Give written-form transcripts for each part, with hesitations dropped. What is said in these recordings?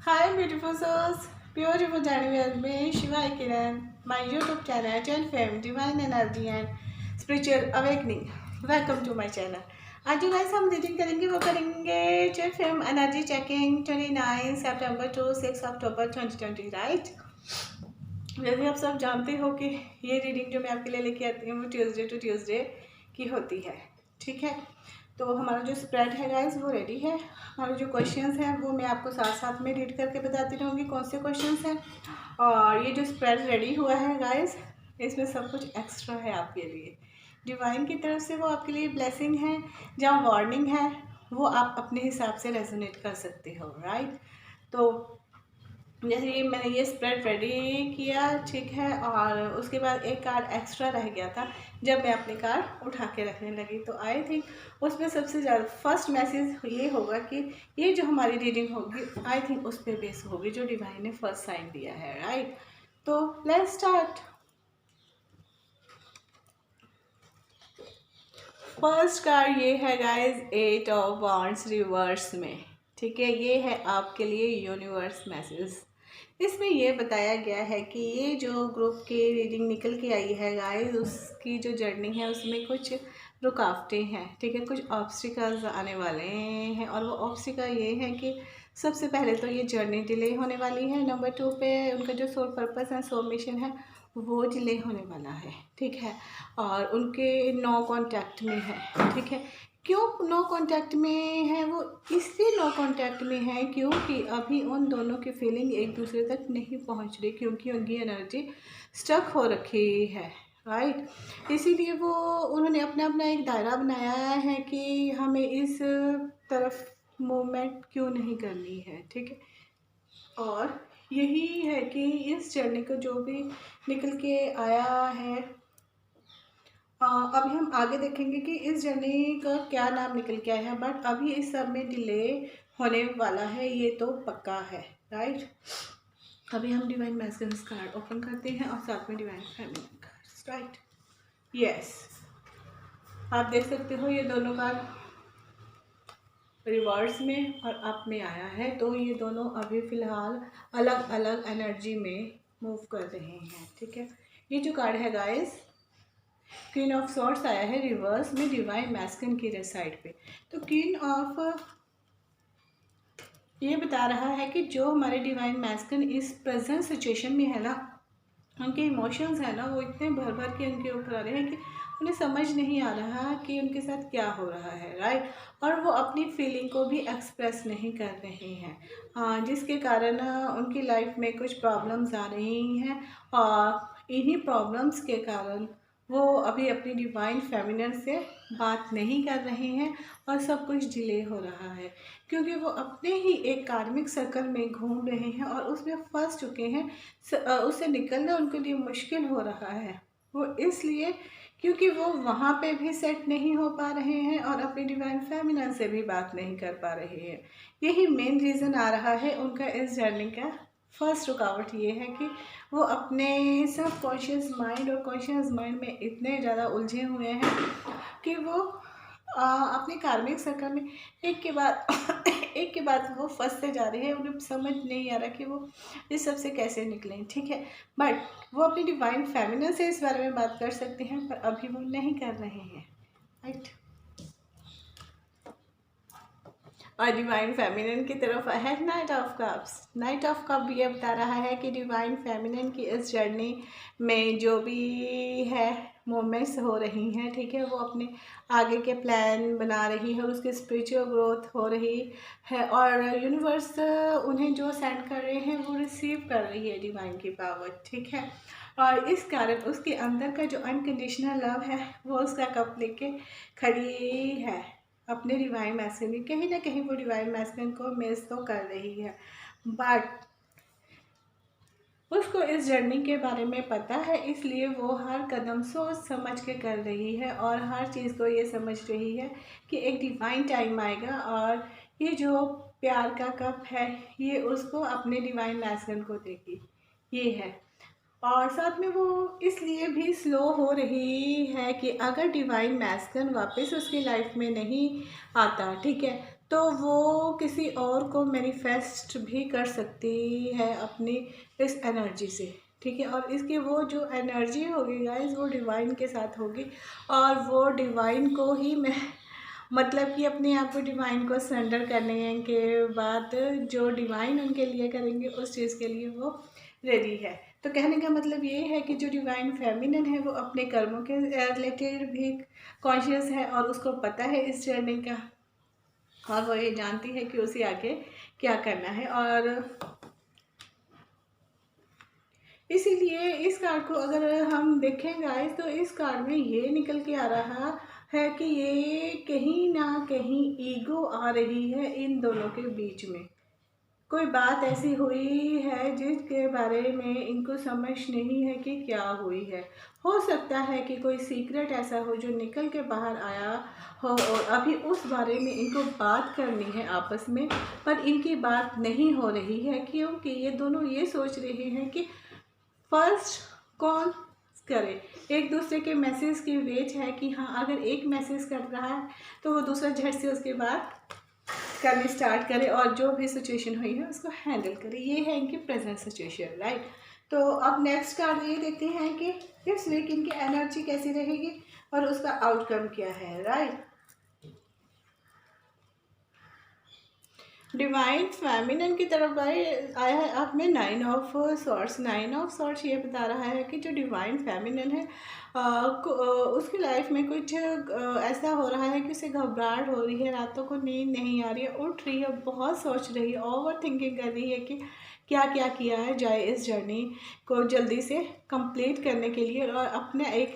Hi beautiful souls, beautiful journey with me Shiva Kiran, my YouTube channel 10 Fame Divine Energy and Spiritual Awakening. Welcome to my channel. आज जो guys हम reading करेंगे वो करेंगे 10 Fame Energy Checking 29 September to 6 October 2020 right. वैसे आप सब जानते हो कि ये रीडिंग जो मैं आपके लिए लेके आती हूँ वो ट्यूसडे टू ट्यूसडे की होती है, ठीक है। तो हमारा जो स्प्रेड है गाइस वो रेडी है। हमारे जो क्वेश्चंस हैं वो मैं आपको साथ साथ में रीड करके बताती रहूँगी कौन से क्वेश्चंस हैं। और ये जो स्प्रेड रेडी हुआ है गाइस, इसमें सब कुछ एक्स्ट्रा है आपके लिए, डिवाइन की तरफ से वो आपके लिए ब्लेसिंग है। जहाँ वार्निंग है वो आप अपने हिसाब से रेजोनेट कर सकते हो, राइट। तो जैसे ये मैंने ये स्प्रेड रेडी किया, ठीक है। और उसके बाद एक कार्ड एक्स्ट्रा रह गया था जब मैं अपनी कार्ड उठा के रखने लगी, तो आई थिंक उसमें सबसे ज़्यादा फर्स्ट मैसेज ये होगा कि ये जो हमारी रीडिंग होगी आई थिंक उस पर बेस होगी जो डिवाइन ने फर्स्ट साइन दिया है, राइट। तो लेट्स स्टार्ट। फर्स्ट कार्ड ये है गाइस 8 ऑफ वांड्स रिवर्स में, ठीक है। ये है आपके लिए यूनिवर्स मैसेज। इसमें ये बताया गया है कि ये जो ग्रुप की रीडिंग निकल के आई है गाइस, उसकी जो जर्नी है उसमें कुछ रुकावटें हैं, ठीक है। कुछ ऑब्स्टिकल्स आने वाले हैं और वो ऑब्स्टिकल ये है कि सबसे पहले तो ये जर्नी डिले होने वाली है। नंबर 2 पे उनका जो सोल पर्पस है, सोल मिशन है, वो डिले होने वाला है, ठीक है। और उनके नो कांटेक्ट में है, ठीक है। क्यों नो कांटेक्ट में है वो? इसलिए नो कांटेक्ट में है क्योंकि अभी उन दोनों की फीलिंग एक दूसरे तक नहीं पहुंच रही, क्योंकि उनकी एनर्जी स्टक हो रखी है, राइट। इसीलिए वो उन्होंने अपना अपना एक दायरा बनाया है कि हमें इस तरफ मूवमेंट क्यों नहीं करनी है, ठीक है। और यही है कि इस जर्नी को जो भी निकल के आया है, अभी हम आगे देखेंगे कि इस जर्नी का क्या नाम निकल के आया है, बट अभी इस सब में डिले होने वाला है, ये तो पक्का है, राइट। अभी हम डिवाइन मैसेज कार्ड ओपन करते हैं और साथ में divine feminine cards, right. Yes, आप देख सकते हो ये दोनों कार्ड रिवर्स में और अप में आया है, तो ये दोनों अभी फ़िलहाल अलग अलग एनर्जी में मूव कर रहे हैं, ठीक है। ये जो कार्ड है गाइस, क्वीन ऑफ सॉर्ड्स आया है रिवर्स में डिवाइन मैस्किन की साइड पे। तो क्वीन ऑफ ये बता रहा है कि जो हमारे डिवाइन मैस्किन इस प्रेजेंट सिचुएशन में है ना, उनके इमोशंस है ना वो इतने भर भर के उनके ऊपर आ रहे हैं कि उन्हें समझ नहीं आ रहा कि उनके साथ क्या हो रहा है, राइट। और वो अपनी फीलिंग को भी एक्सप्रेस नहीं कर रहे हैं, जिसके कारण उनकी लाइफ में कुछ प्रॉब्लम्स आ रही हैं। और इन्हीं प्रॉब्लम्स के कारण वो अभी अपनी डिवाइन फेमिनिन से बात नहीं कर रहे हैं और सब कुछ डिले हो रहा है, क्योंकि वो अपने ही एक कार्मिक सर्कल में घूम रहे हैं और उसमें फंस चुके हैं। उससे निकलना उनके लिए मुश्किल हो रहा है। वो इसलिए क्योंकि वो वहाँ पे भी सेट नहीं हो पा रहे हैं और अपनी डिवाइन फेमिनिन से भी बात नहीं कर पा रहे हैं। यही मेन रीज़न आ रहा है उनका इस जर्नी का। फर्स्ट रुकावट ये है कि वो अपने सब कॉन्शियस माइंड और कॉन्शियस माइंड में इतने ज़्यादा उलझे हुए हैं कि वो अपने कार्मिक सर्कल में एक के बाद एक के बाद वो फंसते जा रहे हैं। उन्हें समझ नहीं आ रहा कि वो इस सब से कैसे निकलें, ठीक है। बट वो अपनी डिवाइन फेमिनिन से इस बारे में बात कर सकते हैं, पर अभी वो नहीं कर रहे हैं, राइट। और डिवाइन फेमिनिन की तरफ है night of cups. Night of cup ये बता रहा है कि डिवाइन फेमिनिन की इस जर्नी में जो भी है मोमेंट्स हो रही हैं, ठीक है, वो अपने आगे के प्लान बना रही है और उसकी स्पिरिचुअल ग्रोथ हो रही है। और यूनिवर्स उन्हें जो सेंड कर रहे हैं वो रिसीव कर रही है डिवाइन की पावर, ठीक है। और इस कारण उसके अंदर का जो अनकंडीशनल लव है वो उसका कप लेके खड़ी है अपने डिवाइन मैस्कुलिन। कहीं ना कहीं वो डिवाइन मैस्कुलिन को मिस तो कर रही है, बट उसको इस जर्नी के बारे में पता है, इसलिए वो हर कदम सोच समझ के कर रही है और हर चीज़ को ये समझ रही है कि एक डिवाइन टाइम आएगा और ये जो प्यार का कप है ये उसको अपने डिवाइन मैस्कुलिन को देगी, ये है। और साथ में वो इसलिए भी स्लो हो रही है कि अगर डिवाइन मैस्कुलिन वापस उसकी लाइफ में नहीं आता, ठीक है, तो वो किसी और को मैनिफेस्ट भी कर सकती है अपनी इस एनर्जी से, ठीक है। और इसकी वो जो एनर्जी होगी गाइस वो डिवाइन के साथ होगी, और वो डिवाइन को ही मैं मतलब कि अपने आप को डिवाइन को सरेंडर करने के बाद जो डिवाइन उनके लिए करेंगे उस चीज़ के लिए वो रेडी है। तो कहने का मतलब ये है कि जो डिवाइन फेमिनिन है वो अपने कर्मों के रिलेटेड भी कॉन्शियस है और उसको पता है इस जर्नी का, और वो ये जानती है कि उसे आगे क्या करना है। और इसीलिए इस कार्ड को अगर हम देखें गाइस तो इस कार्ड में ये निकल के आ रहा है कि ये कहीं ना कहीं ईगो आ रही है इन दोनों के बीच में। कोई बात ऐसी हुई है जिसके बारे में इनको समझ नहीं है कि क्या हुई है। हो सकता है कि कोई सीक्रेट ऐसा हो जो निकल के बाहर आया हो और अभी उस बारे में इनको बात करनी है आपस में, पर इनकी बात नहीं हो रही है क्योंकि ये दोनों ये सोच रहे हैं कि फर्स्ट कौन करे। एक दूसरे के मैसेज की वेट है कि हाँ अगर एक मैसेज कर रहा है तो वो दूसरा झट से उसके बाद करने स्टार्ट करे और जो भी सिचुएशन हुई है उसको हैंडल करे। ये है इनकी प्रेजेंट सिचुएशन, राइट। तो अब नेक्स्ट कार्ड ये देखते हैं कि इस वीक इनकी एनर्जी कैसी रहेगी और उसका आउटकम क्या है, राइट। डिवाइन फेमिनिन की तरफ आया है आप में 9 ऑफ सॉर्ट्स। 9 ऑफ सॉर्ट्स ये बता रहा है कि जो डिवाइन फेमिनिन है उसकी लाइफ में कुछ ऐसा हो रहा है कि उसे घबराहट हो रही है, रातों को नींद नहीं आ रही है, उठ रही है, बहुत सोच रही है, ओवर थिंकिंग कर रही है कि क्या क्या किया है जाए इस जर्नी को जल्दी से कंप्लीट करने के लिए, और अपने एक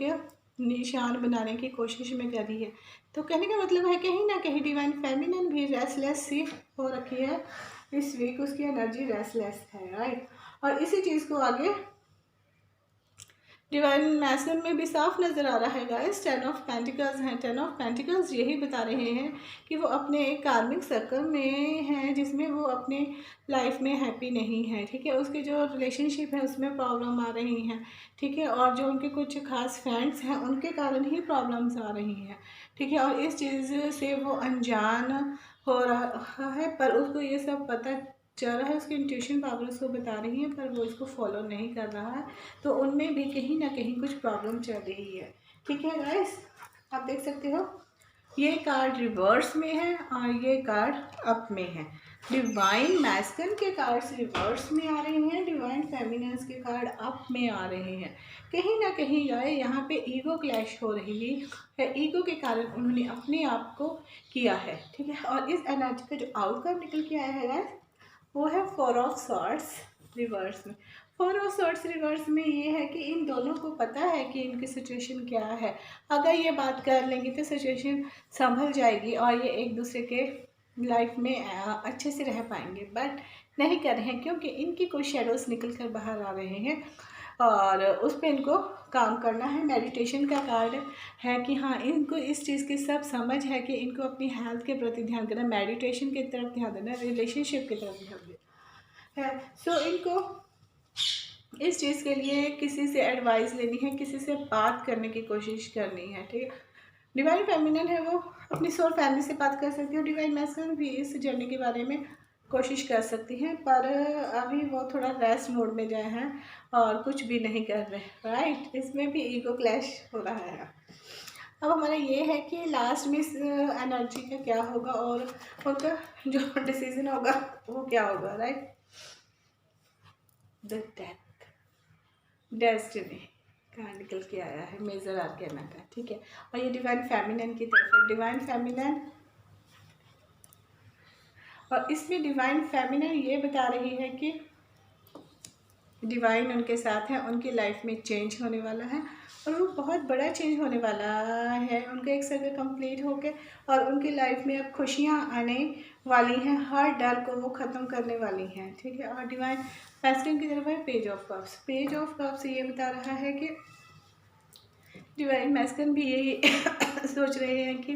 निशान बनाने की कोशिश में कर रही है। तो कहने का मतलब है कहीं ना कहीं डिवाइन फेमिनिन भी रेस्टलेस सी हो रखी है इस वीक, उसकी एनर्जी रेस्टलेस है, राइट। और इसी चीज़ को आगे डिवाइन मैस्कुलिन में भी साफ नज़र आ रहा है गाइस। 10 ऑफ पेंटिकल्स हैं। 10 ऑफ पेंटिकल्स यही बता रहे हैं कि वो अपने एक कार्मिक सर्कल में हैं जिसमें वो अपने लाइफ में हैप्पी नहीं है, ठीक है। उसके जो रिलेशनशिप है उसमें प्रॉब्लम आ रही हैं, ठीक है। और जो उनके कुछ खास फ्रेंड्स हैं उनके कारण ही प्रॉब्लम्स आ रही हैं, ठीक है। और इस चीज़ से वो अनजान हो रहा है, पर उसको ये सब पता चल रहा है, उसकी इंट्यूशन पावर उसको बता रही है, पर वो इसको फॉलो नहीं कर रहा है। तो उनमें भी कहीं ना कहीं कुछ प्रॉब्लम चल रही है, ठीक है गाइस। आप देख सकते हो ये कार्ड रिवर्स में है और ये कार्ड अप में है। डिवाइन मैस्कुलिन के कार्ड्स रिवर्स में आ रहे हैं, डिवाइन फेमिनिन्स के कार्ड अप में आ रहे हैं। कहीं ना कहीं गाइस यहाँ पे ईगो क्लैश हो रही है, ईगो के कारण उन्होंने अपने आप को किया है, ठीक है। और इस एनर्जी का जो आउटकम निकल के आया है गाइस वो है 4 ऑफ सॉर्ट्स रिवर्स में। 4 ऑफ सॉर्ट्स रिवर्स में ये है कि इन दोनों को पता है कि इनकी सिचुएशन क्या है। अगर ये बात कर लेंगे तो सिचुएशन संभल जाएगी और ये एक दूसरे के लाइफ में अच्छे से रह पाएंगे, बट नहीं कर रहे हैं क्योंकि इनकी कुछ शेडोज निकल कर बाहर आ रहे हैं और उस पर इनको काम करना है। मेडिटेशन का कार्ड है कि हाँ इनको इस चीज़ की सब समझ है कि इनको अपनी हेल्थ के प्रति ध्यान देना, मेडिटेशन की तरफ ध्यान देना, रिलेशनशिप की तरफ ध्यान देना है। सो इनको इस चीज़ के लिए किसी से एडवाइस लेनी है, किसी से बात करने की कोशिश करनी है, ठीक है। डिवाइन फेमिनिन है वो अपनी सोल फैमिली से बात कर सकती है, डिवाइन मैस्कुलिन भी इस जर्नी के बारे में कोशिश कर सकती हैं, पर अभी वो थोड़ा रेस्ट मोड में गए हैं और कुछ भी नहीं कर रहे, राइट। इसमें भी ईगो क्लैश हो रहा है। अब हमारा ये है कि लास्ट में इस एनर्जी का क्या होगा और उनका जो डिसीजन होगा वो क्या होगा, राइट। द डेथ, डेस्टिनी कहाँ निकल के आया है, मेजर आर्कैना का, ठीक है। और ये डिवाइन फेमिनिन की तरफ है, डिवाइन फेमिनिन। और इसमें डिवाइन फेमिनिन ये बता रही है कि डिवाइन उनके साथ है, उनकी लाइफ में चेंज होने वाला है और वो बहुत बड़ा चेंज होने वाला है। उनका एक सर्कल कंप्लीट होके और उनकी लाइफ में अब खुशियाँ आने वाली हैं, हर डर को वो ख़त्म करने वाली हैं, ठीक है। और डिवाइन मैस्कुलिन की तरफ है page of cups. Page of cups ये बता रहा है कि डिवाइन मैस्कुलिन भी यही सोच रहे हैं कि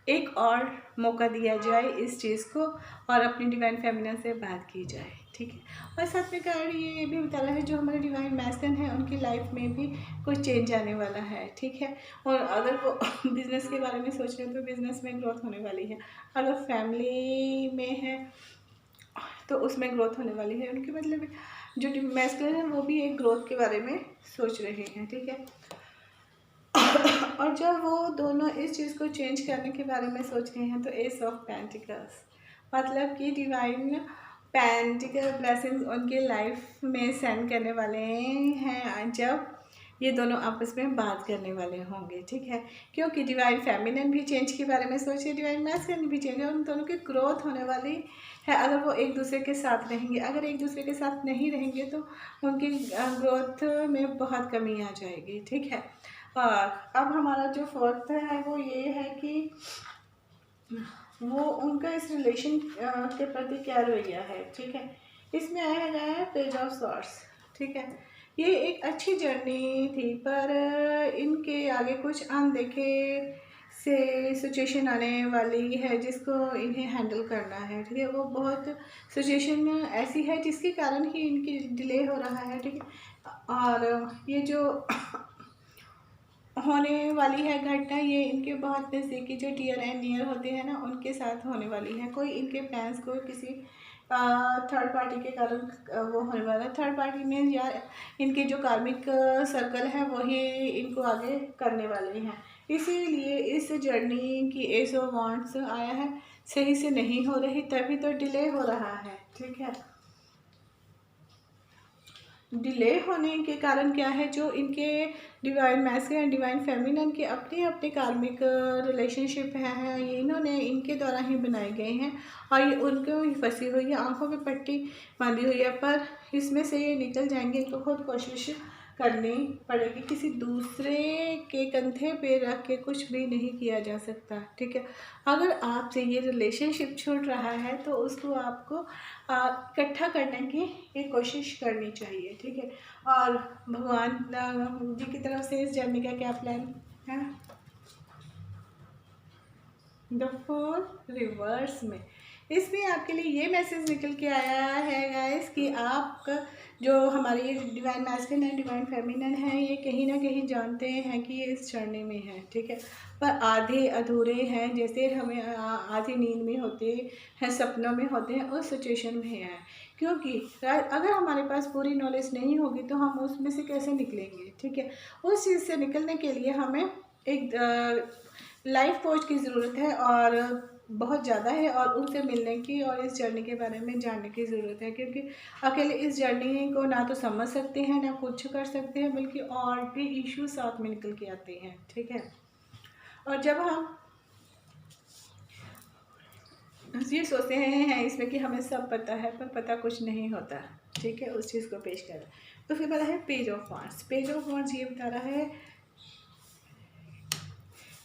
एक और मौका दिया जाए इस चीज़ को और अपनी डिवाइन फेमिनिन से बात की जाए, ठीक है। और साथ में कार्ड ये भी बता रहा है जो हमारे डिवाइन मैस्कुलिन है उनकी लाइफ में भी कुछ चेंज आने वाला है, ठीक है। और अगर वो बिज़नेस के बारे में सोच रहे हैं तो बिज़नेस में ग्रोथ होने वाली है। अगर फैमिली में है तो उसमें ग्रोथ होने वाली है उनकी, मतलब जो मैस्कुलिन है वो भी एक ग्रोथ के बारे में सोच रहे हैं, ठीक है। और जब वो दोनों इस चीज़ को चेंज करने के बारे में सोच रहे हैं तो एस ऑफ पेंटिकल्स, मतलब कि डिवाइन पेंटिकल ब्लेसिंग्स उनके लाइफ में सेंड करने वाले हैं जब ये दोनों आपस में बात करने वाले होंगे, ठीक है। क्योंकि डिवाइन फेमिनिन भी चेंज के बारे में सोचे, डिवाइन मैस्कुलिन भी चेंज है, उन दोनों की ग्रोथ होने वाली है अगर वो एक दूसरे के साथ रहेंगे। अगर एक दूसरे के साथ नहीं रहेंगे तो उनकी ग्रोथ में बहुत कमी आ जाएगी, ठीक है। और अब हमारा जो फोर्थ है वो ये है कि वो उनका इस रिलेशन के प्रति क्या रवैया है, ठीक है। इसमें आया गया है पेज ऑफ सॉर्ड्स, ठीक है। ये एक अच्छी जर्नी थी पर इनके आगे कुछ अनदेखे से सिचुएशन आने वाली है जिसको इन्हें हैंडल करना है, ठीक है। वो बहुत सिचुएशन ऐसी है जिसके कारण ही इनकी डिले हो रहा है, ठीक है। और ये जो होने वाली है घटना ये इनके बहुत नज़दीकी जो डियर एंड नियर होते हैं ना उनके साथ होने वाली है। कोई इनके प्लान्स को किसी थर्ड पार्टी के कारण वो होने वाला है। थर्ड पार्टी में या इनके जो कार्मिक सर्कल है वही इनको आगे करने वाले हैं। इसीलिए इस जर्नी की एज ऑफ वांट्स आया है, सही से नहीं हो रही तभी तो डिले हो रहा है, ठीक है। डिले होने के कारण क्या है, जो इनके divine masculine and divine feminine के अपने अपने कार्मिक रिलेशनशिप हैं ये इन्होंने इनके द्वारा ही बनाए गए हैं और ये उनको ही फंसी हुई है, आंखों पे पट्टी बांधी हुई है। पर इसमें से ये निकल जाएंगे, इनको खुद कोशिश करनी पड़ेगी। किसी दूसरे के कंधे पे रख के कुछ भी नहीं किया जा सकता, ठीक है। अगर आपसे ये रिलेशनशिप छूट रहा है तो उसको आपको इकट्ठा करने की एक कोशिश करनी चाहिए, ठीक है। और भगवान जी की तरफ से इस जर्नी का क्या प्लान है, द फोर रिवर्स में इसमें आपके लिए ये मैसेज निकल के आया है गाइस कि आप जो हमारे ये divine masculine and divine feminine है ये कहीं ना कहीं जानते हैं कि ये इस जर्नी में है, ठीक है। पर आधे अधूरे हैं, जैसे हमें आधी नींद में होते हैं, सपनों में होते हैं, उस सिचुएशन में हैं। क्योंकि अगर हमारे पास पूरी नॉलेज नहीं होगी तो हम उसमें से कैसे निकलेंगे, ठीक है। उस चीज़ से निकलने के लिए हमें एक लाइफ कोच की ज़रूरत है और बहुत ज़्यादा है, और उनसे मिलने की और इस जर्नी के बारे में जानने की ज़रूरत है। क्योंकि अकेले इस जर्नी को ना तो समझ सकते हैं ना कुछ कर सकते हैं, बल्कि और भी इश्यू साथ में निकल के आते हैं, ठीक है। और जब हम ये सोचते हैं इसमें कि हमें सब पता है पर पता कुछ नहीं होता, ठीक है, उस चीज़ को पेश कर रहा है। तो फिर बता है page of wands. Page of wands ये बता रहा है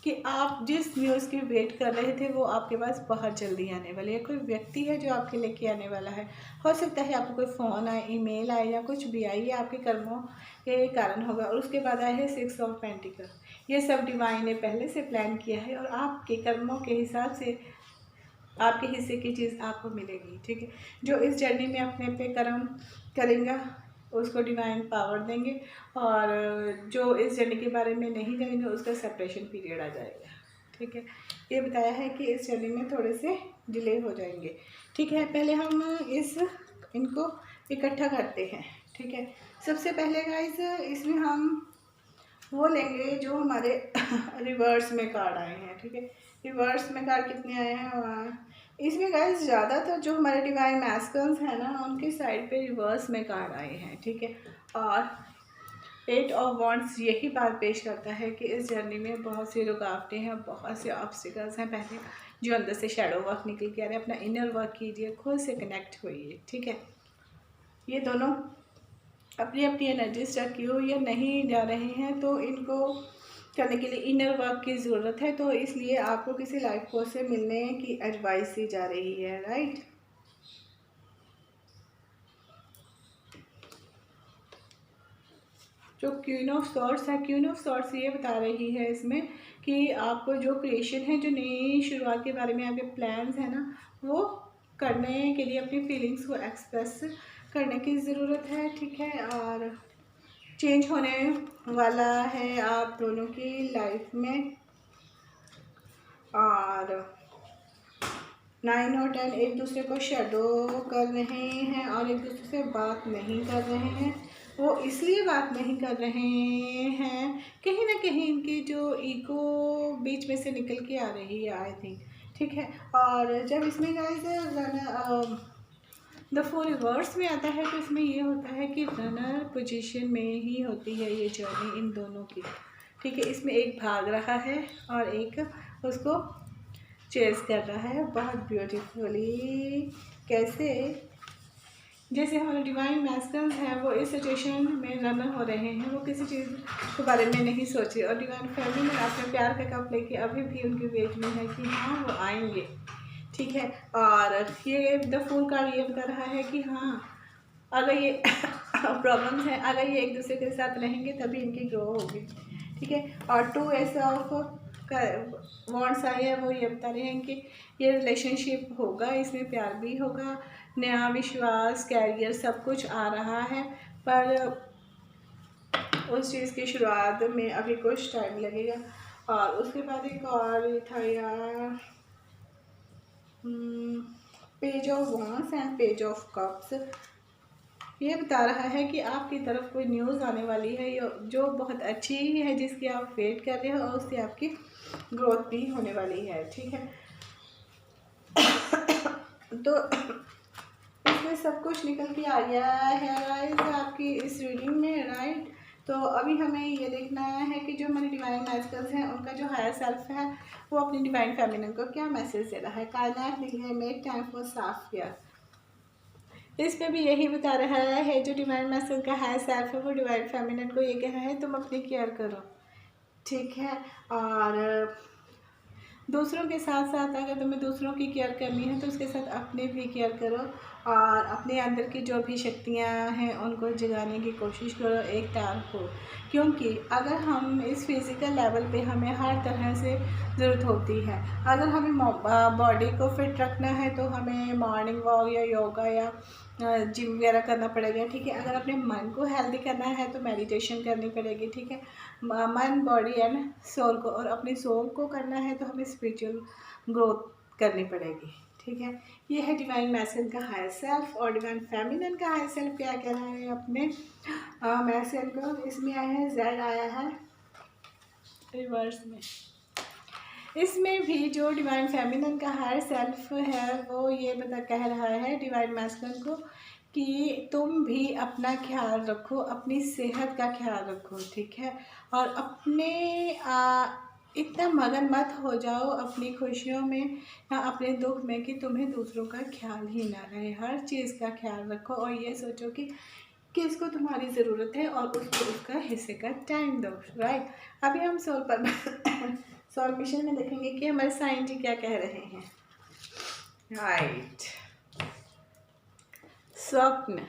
कि आप जिस न्यूज़ की वेट कर रहे थे वो आपके पास बहुत जल्दी आने वाली है। कोई व्यक्ति है जो आपके लेके आने वाला है। हो सकता है आपको कोई फ़ोन आए, ईमेल आए या कुछ भी आए, ये आपके कर्मों के कारण होगा। और उसके बाद आए है 6 ऑफ पेंटिकल। ये सब डिवाइन ने पहले से प्लान किया है और आपके कर्मों के हिसाब से आपके हिस्से की चीज़ आपको मिलेगी, ठीक है। जो इस जर्नी में अपने पे कर्म करेगा उसको डिवाइन पावर देंगे, और जो इस जर्नी के बारे में नहीं जानेंगे उसका सेपरेशन पीरियड आ जाएगा, ठीक है। ये बताया है कि इस जर्नी में थोड़े से डिले हो जाएंगे, ठीक है। पहले हम इनको इकट्ठा करते हैं, ठीक है। सबसे पहले गाइस इसमें हम वो लेंगे जो हमारे रिवर्स में कार्ड आए हैं, ठीक है। रिवर्स में कार्ड कितने आए हैं इसमें गाइस, ज़्यादातर जो हमारे डिवाइन मैस्कुलिन्स हैं ना उनकी साइड पे रिवर्स में कार्ड आए हैं, ठीक है। और 8 ऑफ वांड्स यही बात पेश करता है कि इस जर्नी में बहुत सी रुकावटें हैं, बहुत से ऑब्स्टिकल्स हैं। पहले जो अंदर से शैडो वर्क निकल के आ रहे हैं, अपना इनर वर्क कीजिए, खुद से कनेक्ट होइए, ठीक है। ये दोनों अपनी अपनी एनर्जी स्टक की हुई या नहीं जा रहे हैं तो इनको करने के लिए इनर वर्क की ज़रूरत है। तो इसलिए आपको किसी लाइफ कोच से मिलने की एडवाइस दी जा रही है, राइट। जो क्वीन ऑफ सॉर्ड्स है, क्वीन ऑफ सॉर्ड्स ये बता रही है इसमें कि आपको जो क्रिएशन है, जो नई शुरुआत के बारे में आपके प्लान्स हैं ना, वो करने के लिए अपनी फीलिंग्स को एक्सप्रेस करने की ज़रूरत है, ठीक है। और चेंज होने वाला है आप दोनों की लाइफ में, और 9 और 10 एक दूसरे को शेडो कर रहे हैं और एक दूसरे से बात नहीं कर रहे हैं। वो इसलिए बात नहीं कर रहे हैं, कहीं ना कहीं इनकी जो ईगो बीच में से निकल के आ रही है, आई थिंक, ठीक है। और जब इसमें गाइस द 4 रिवर्स में आता है, तो इसमें ये होता है कि रनर पोजीशन में ही होती है ये जर्नी इन दोनों की, ठीक है। इसमें एक भाग रहा है और एक उसको चेस कर रहा है बहुत ब्यूटीफुली। कैसे? जैसे हमारे डिवाइन मैस्कल्स हैं, वो इस सिचुएशन में रनर हो रहे हैं, वो किसी चीज़ के बारे में नहीं सोचे, और डिवाइन फैमिली में अपने प्यार का कप लेके अभी भी उनकी वेट में है कि हाँ वो आएंगे, ठीक है। और ये द फूल कार्ड ये बता रहा है कि हाँ, अगर ये प्रॉब्लम्स हैं, अगर ये एक दूसरे के साथ रहेंगे तभी इनकी ग्रो होगी, ठीक है। और 2 ऐसा ऑफ वॉन्ट्स आए हैं, वो ये बता रहे हैं कि ये रिलेशनशिप होगा, इसमें प्यार भी होगा, नया विश्वास, कैरियर, सब कुछ आ रहा है, पर उस चीज़ की शुरुआत में अभी कुछ टाइम लगेगा। और उसके बाद एक और था यार, page of wands and page of cups. ये बता रहा है कि आपकी तरफ कोई न्यूज़ आने वाली है जो बहुत अच्छी है, जिसकी आप वेट कर रहे हो, और उससे आपकी ग्रोथ भी होने वाली है, ठीक है। तो इसमें सब कुछ निकल के आ गया है गाइस आपकी इस रीडिंग में, राइट। तो अभी हमें ये देखना है कि जो हमारे डिवाइन मैस्कल्स हैं, उनका जो हायर सेल्फ है, वो अपनी डिवाइन फेमिनिन को क्या मैसेज दे रहा है। कायनात लिखी है मेक टाइम फॉर साफ किया, इस पे भी यही बता रहा है, जो डिवाइन मैस्कल का हायर सेल्फ है, वो डिवाइन फेमिनिन को ये कह रहा है तुम अपनी केयर करो, ठीक है। और दूसरों के साथ साथ अगर तुम्हें दूसरों की केयर करनी है तो उसके साथ अपने भी केयर करो, और अपने अंदर की जो भी शक्तियाँ हैं उनको जगाने की कोशिश करो एक टाइम को, क्योंकि अगर हम इस फिज़िकल लेवल पे हमें हर तरह से ज़रूरत होती है। अगर हमें बॉडी को फिट रखना है तो हमें मॉर्निंग वॉक या योगा या जिम वगैरह करना पड़ेगा, ठीक है। अगर अपने मन को हेल्दी करना है तो मेडिटेशन करनी पड़ेगी, ठीक है। मन, बॉडी एंड सोल को, और अपनी सोल को करना है तो हमें स्पिरिचुअल ग्रोथ करनी पड़ेगी, ठीक है। ये है डिवाइन मैस्कुलिन का हायर सेल्फ, और डिवाइन फेमिनिन का हायर सेल्फ क्या कह रहा है अपने मैस्कुलिन को। इसमें आया है जेड, आया है रिवर्स में। इसमें भी जो डिवाइन फेमिनिन का हायर सेल्फ है, वो ये कह रहा है डिवाइन मैस्कुलिन को कि तुम भी अपना ख्याल रखो, अपनी सेहत का ख्याल रखो, ठीक है। और अपने इतना मगन मत हो जाओ अपनी खुशियों में या अपने दुख में कि तुम्हें दूसरों का ख्याल ही ना रहे। हर चीज़ का ख्याल रखो और ये सोचो कि किसको तुम्हारी ज़रूरत है और उसको उसका हिस्से का टाइम दो, राइट। अभी हम सोल पर सोल मिशन में देखेंगे कि हमारे साईं जी क्या कह रहे हैं, राइट। स्वप्न,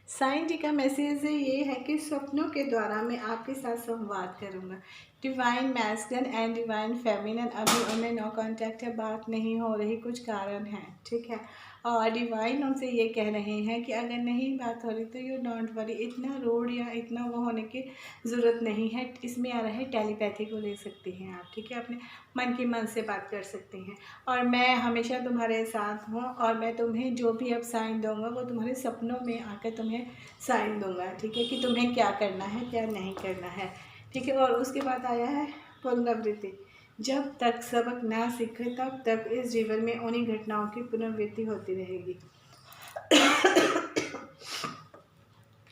साईं जी का मैसेज ये है कि स्वप्नों के द्वारा मैं आपके साथ संवाद करूंगा। Divine masculine and divine feminine अभी उनमें नो कांटेक्ट है, बात नहीं हो रही, कुछ कारण है, ठीक है। और डिवाइन उनसे ये कह रहे हैं कि अगर नहीं बात हो रही तो यू डोंट वरी, इतना रोड या इतना वो होने की ज़रूरत नहीं है। इसमें आ रहा है टेलीपैथी को ले सकती हैं आप, ठीक है, अपने मन की मन से बात कर सकती हैं। और मैं हमेशा तुम्हारे साथ हूँ, और मैं तुम्हें जो भी अब साइन दूँगा वो तुम्हारे सपनों में आकर तुम्हें साइन दूँगा, ठीक है, कि तुम्हें क्या करना है क्या नहीं करना है, ठीक है। और उसके बाद आया है पुनरावृत्ति, जब तक सबक ना सीखे तब तक इस जीवन में उन्हीं घटनाओं की पुनरावृत्ति होती रहेगी।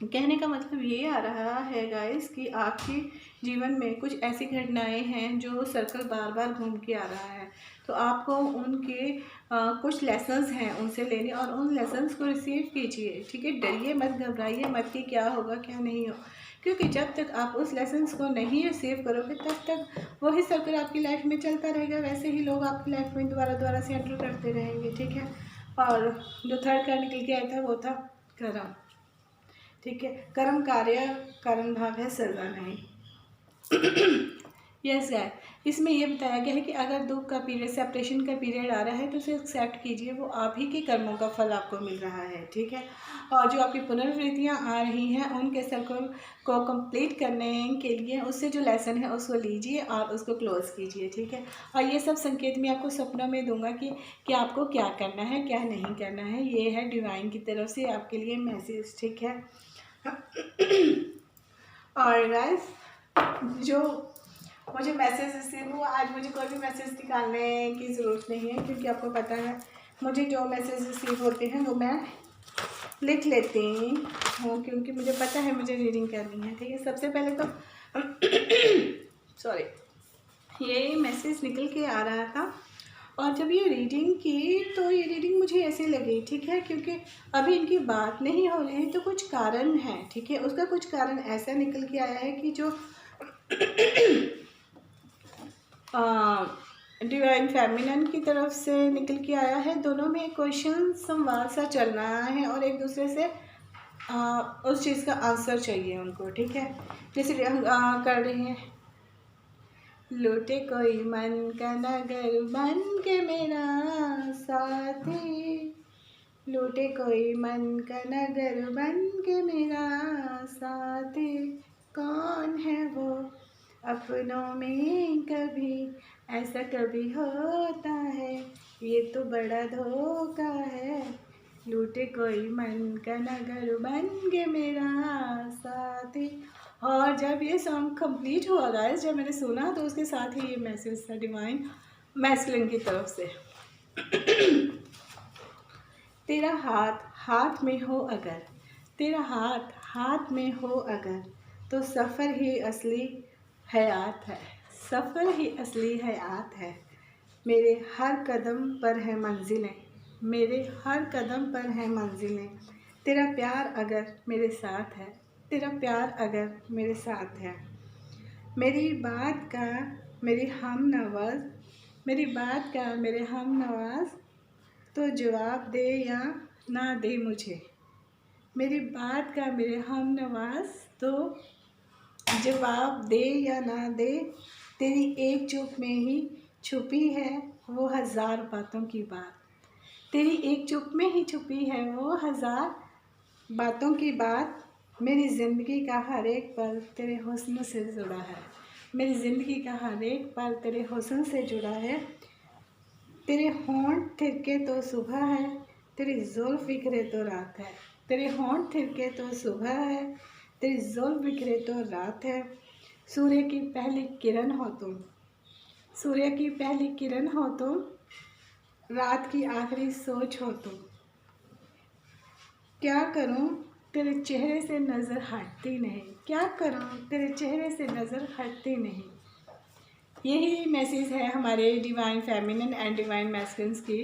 कहने का मतलब ये आ रहा है गाइस कि आपके जीवन में कुछ ऐसी घटनाएं हैं जो सर्कल बार बार घूम के आ रहा है, तो आपको उनके कुछ लेसन्स हैं उनसे लेने, और उन लेसन्स को रिसीव कीजिए, ठीक है। डरिए मत, घबराइए मत कि क्या होगा क्या नहीं हो, क्योंकि जब तक आप उस लेसन्स को नहीं रिसीव करोगे तब तक वही सर्कल आपकी लाइफ में चलता रहेगा, वैसे ही लोग आपकी लाइफ में दोबारा से एंटर करते रहेंगे, ठीक है। और जो थर्ड कार्ड निकल के आया था वो था कर्म, ठीक है। कर्म कार्य कारण भाव है, सजा नहीं। यस गाय, इसमें ये बताया गया है कि अगर दुख का पीरियड, सेपरेशन का पीरियड आ रहा है तो उसे एक्सेप्ट कीजिए, वो आप ही के कर्मों का फल आपको मिल रहा है, ठीक है। और जो आपकी पुनर्वृत्तियाँ आ रही हैं उनके सर्कल को कंप्लीट करने के लिए उससे जो लेसन है उसको लीजिए और उसको क्लोज कीजिए, ठीक है। और ये सब संकेत मैं आपको सपनों में दूंगा कि आपको क्या करना है क्या नहीं करना है। ये है डिवाइन की तरफ से आपके लिए मैसेज, ठीक है। और गाइस, जो मुझे मैसेज रिसीव हुआ, आज मुझे कोई भी मैसेज निकालने की ज़रूरत नहीं है, क्योंकि आपको पता है मुझे जो मैसेज रिसीव होते हैं वो मैं लिख लेती हूँ, क्योंकि मुझे पता है मुझे रीडिंग करनी है, ठीक है। सबसे पहले तो सॉरी, ये मैसेज निकल के आ रहा था और जब ये रीडिंग की तो ये रीडिंग मुझे ऐसे लगी, ठीक है, क्योंकि अभी इनकी बात नहीं हो रही तो कुछ कारण है, ठीक है। उसका कुछ कारण ऐसा निकल के आया है कि जो डिवाइन फेमिनिन की तरफ से निकल के आया है, दोनों में क्वेश्चन संवाद सा चल रहा है और एक दूसरे से उस चीज़ का आंसर चाहिए उनको, ठीक है। जैसे कर रहे हैं, लूटे कोई मन का नगर बन के मेरा साथी, लूटे कोई मन का नगर बन के मेरा साथी, कौन है वो अपनों में कभी ऐसा कभी होता है, ये तो बड़ा धोखा है, लूटे कोई मन का नगर बन के मेरा साथी। और जब ये सॉन्ग कंप्लीट हुआ गाइस, जब मैंने सुना तो उसके साथ ही ये मैसेज था डिवाइन मैस्कुलिन की तरफ से। तेरा हाथ हाथ में हो अगर, तेरा हाथ हाथ में हो अगर, तो सफ़र ही असली हयात है, सफ़र ही असली हयात है, मेरे हर कदम पर है मंजिलें, मेरे हर कदम पर है मंजिलें, तेरा प्यार अगर मेरे साथ है, तेरा प्यार अगर मेरे साथ है, मेरी बात का मेरे हम नवाज, मेरी बात का मेरे हम नवाज, तो जवाब दे या ना दे मुझे, मेरी बात का मेरे हम नवाज, तो जवाब दे या ना दे, तेरी एक चुप में ही छुपी है वो हज़ार बातों की बात, तेरी एक चुप में ही छुपी है वो हज़ार बातों की बात, मेरी ज़िंदगी का हर एक पल तेरे हुस्न से जुड़ा है, मेरी ज़िंदगी का हर एक पल तेरे हुस्न से जुड़ा है, तेरे होंठ थिरके तो सुबह है, तेरी जुल्फ़ बिखरे तो रात है, तेरे होंठ थिरके तो सुबह है, तेरी जुल्फ़ बिखरे तो रात है, सूर्य की पहली किरण हो तुम, सूर्य की पहली किरण हो तुम, रात की आखिरी सोच हो तुम, क्या करूं तेरे चेहरे से नज़र हटती नहीं, क्या करूं तेरे चेहरे से नज़र हटती नहीं। यही मैसेज है हमारे divine feminine and divine masculine की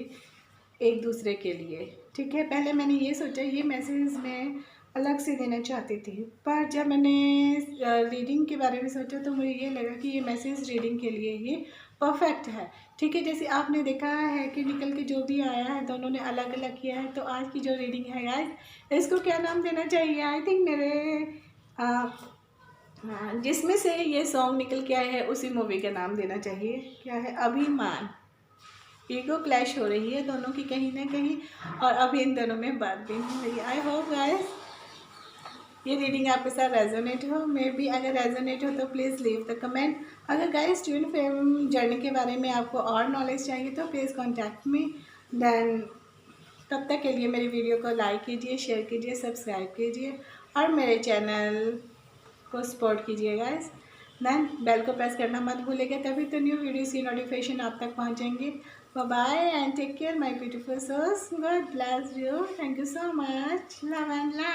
एक दूसरे के लिए, ठीक है। पहले मैंने ये सोचा ये मैसेज मैं अलग से देना चाहती थी, पर जब मैंने रीडिंग के बारे में सोचा तो मुझे ये लगा कि ये मैसेज रीडिंग के लिए ही परफेक्ट है, ठीक है। जैसे आपने देखा है कि निकल के जो भी आया है दोनों ने अलग अलग किया है, तो आज की जो रीडिंग है गाइस, इसको क्या नाम देना चाहिए? आई थिंक मेरे जिसमें से ये सॉन्ग निकल के आया है उसी मूवी का नाम देना चाहिए, क्या है? अभिमान। ईगो क्लैश हो रही है दोनों की कहीं ना कहीं, और अभी इन दोनों में बात भी नहीं हुई। आई होप गाइस ये रीडिंग आपके साथ रेजोनेट हो, मे बी अगर रेजोनेट हो तो प्लीज़ लीव द कमेंट। अगर गाइस ट्विन फ्लेम जर्नी के बारे में आपको और नॉलेज चाहिए तो प्लीज़ कॉन्टैक्ट मी। देन तब तक के लिए मेरी वीडियो को लाइक कीजिए, शेयर कीजिए, सब्सक्राइब कीजिए और मेरे चैनल को सपोर्ट कीजिए गाइस। देन बेल को प्रेस करना मत भूलिएगा, तभी तो न्यू वीडियोस की नोटिफिकेशन आप तक पहुंचेंगे। Bye bye and take care my beautiful souls. God bless you. Thank you so much. Love and light.